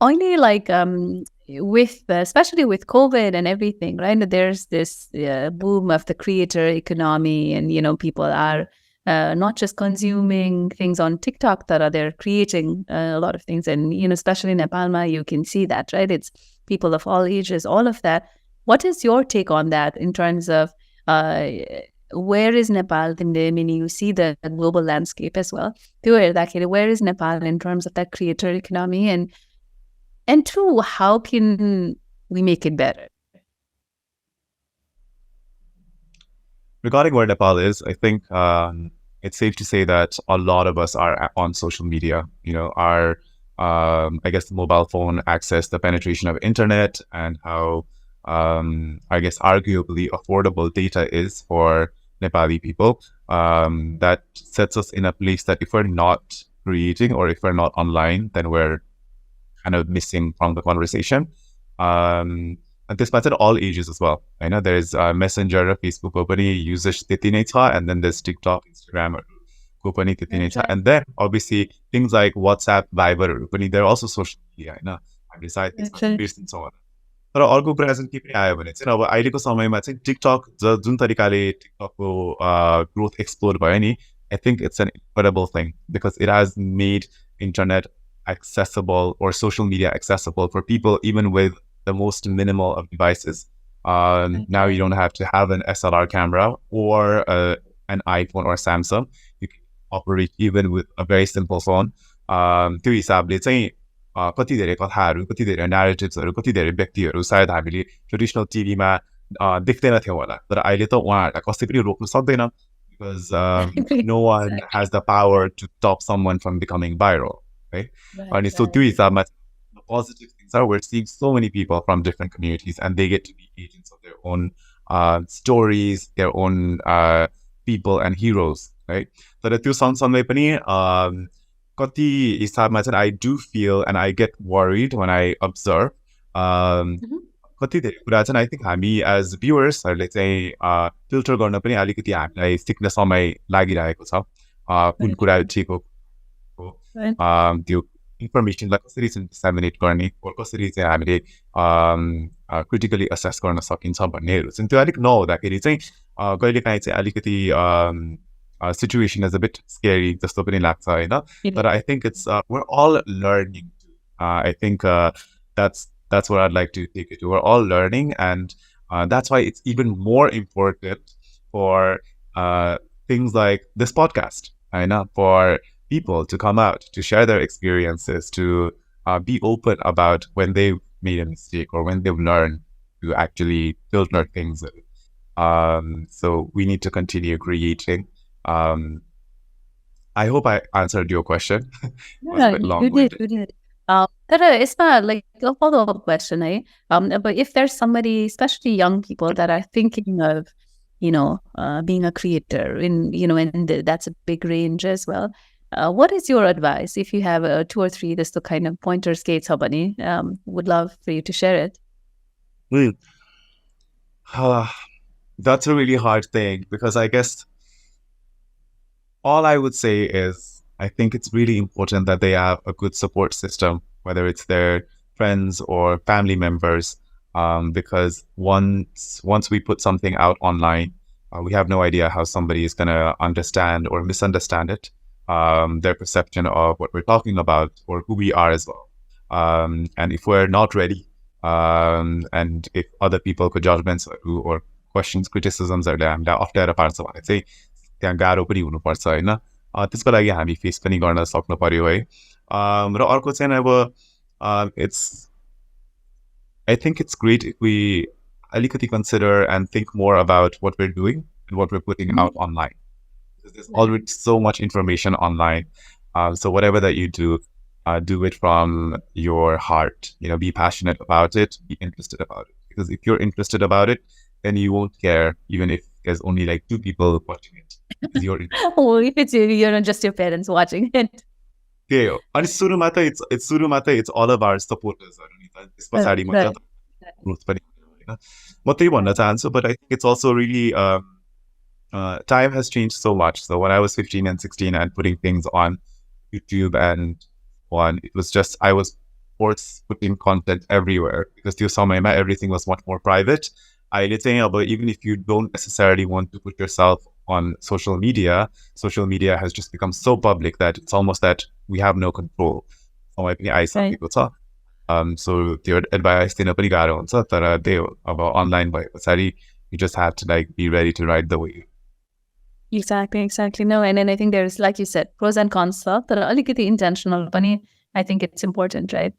Only like with especially with COVID and everything, right? There's this boom of the creator economy, and people are not just consuming things on TikTok, that are they're creating a lot of things, and especially in Nepal, you can see that, right? It's people of all ages, all of that. What is your take on that in terms of uh, where is Nepal? I mean, you see the global landscape as well. Where is Nepal in terms of that creator economy, and two, how can we make it better? Regarding where Nepal is, I think it's safe to say that a lot of us are on social media. Our I guess the mobile phone access, the penetration of internet, and how I guess arguably affordable data is for Nepali people. That sets us in a place that if we're not creating or if we're not online, then we're kind of missing from the conversation. And this at all ages as well. I know there's Messenger, Facebook company users and then there's TikTok, Instagram company and then obviously things like WhatsApp, Viber, they're also social media. I know I decide it's based and so on. तर अर्को कुरा चाहिँ के पनि आयो भने चाहिँ अब अहिलेको समयमा चाहिँ टिकटक जुन तरिकाले टिकटकको ग्रोथ एक्सप्लोर भयो नि I think it's an incredible thing because it has made internet accessible or social media accessible for people even with the most minimal of devices. Now you don't have to have an SLR camera or an iPhone or Samsung. You can operate even with a very simple phone. त्यो हिसाबले चाहिँ कति धेरै कथाहरू, कति धेरै न्यारेटिभ्सहरू, कति धेरै व्यक्तिहरू सायद हामीले ट्रेडिसनल टिभीमा देख्दैन थियौँ होला, तर अहिले त उहाँहरूलाई कसै पनि रोक्न सक्दैन because no one has the power to stop someone from becoming viral, right? And so त्यो हिसाबमा the positive things are we're seeing so many people from different communities and they get to be agents of their own stories, their own people and heroes, right? तर त्यो सँगसँगै पनि कति हिसाबमा चाहिँ I do feel and I get worried when I observe कति धेरै कुरा चाहिँ I think हामी as viewers-हरूले चाहिँ फिल्टर गर्न पनि अलिकति हामीलाई सिक्न समय लागिरहेको छ कुन कुरा ठिक हो त्यो इन्फर्मेसनलाई कसरी चाहिँ डिसेमिनेट गर्ने or कसरी चाहिँ हामीले क्रिटिकली असेस गर्न सकिन्छ भन्नेहरू चाहिँ त्यो अलिक नहुँदाखेरि चाहिँ कहिलेकाहीँ चाहिँ अलिकति situation is a bit scary जस्तो पनि लाग्छ हैन but I think it's we're all learning. I think that's what I'd like to take it to. We're all learning and that's why it's even more important for things like this podcast, for people to come out, to share their experiences, to be open about when they've made a mistake or when they've learned to actually filter things. So we need to continue creating. I hope I answered your question. Yeah, you did. It's not like a follow-up question, eh? But if there's somebody, especially young people that are thinking of, being a creator and that's a big range as well. What is your advice if you have 2 or 3 this kind of pointers, Gates Habani? Would love for you to share it. That's a really hard thing because I guess all I would say is I think it's really important that they have a good support system, whether it's their friends or family members, because once we put something out online, we have no idea how somebody is going to understand or misunderstand it, their perception of what we're talking about or who we are as well. And if we're not ready, and if other people could judgments or questions, criticisms are there, after a part of it, say, त्यहाँ गाह्रो पनि हुनुपर्छ हैन त्यसको लागि हामी face पनि गर्न सक्नु पर्यो है र अर्को चाहिँ अब it's I think it's great if we alikati consider and think more about what we're doing and what we're putting out online because there's already so much information online, so whatever that you do it from your heart, be passionate about it, be interested about it, because if you're interested about it then you won't care even if there's only like 2 people watching it. Oh, if it's you're not just your parents watching it. Yeah, and it's all of our supporters. But I think it's also really time has changed so much. So when I was 15 and 16 and putting things on YouTube and on, it was just I was sports putting content everywhere because त्यो समयमा everything was much more private. अहिले चाहिँ अब even if you don't necessarily want to put yourself on social media has just become so public that it's almost that we have no control. समय पनि आइसकेको छ. So त्यो advice दिन पनि गाह्रो हुन्छ तर त्यही हो अब online भए पछाडि you just have to like be ready to ride the wave. Exactly. No, and then I think there's, like you said, pros and cons, but alikiti intentional pani, I think it's important, right?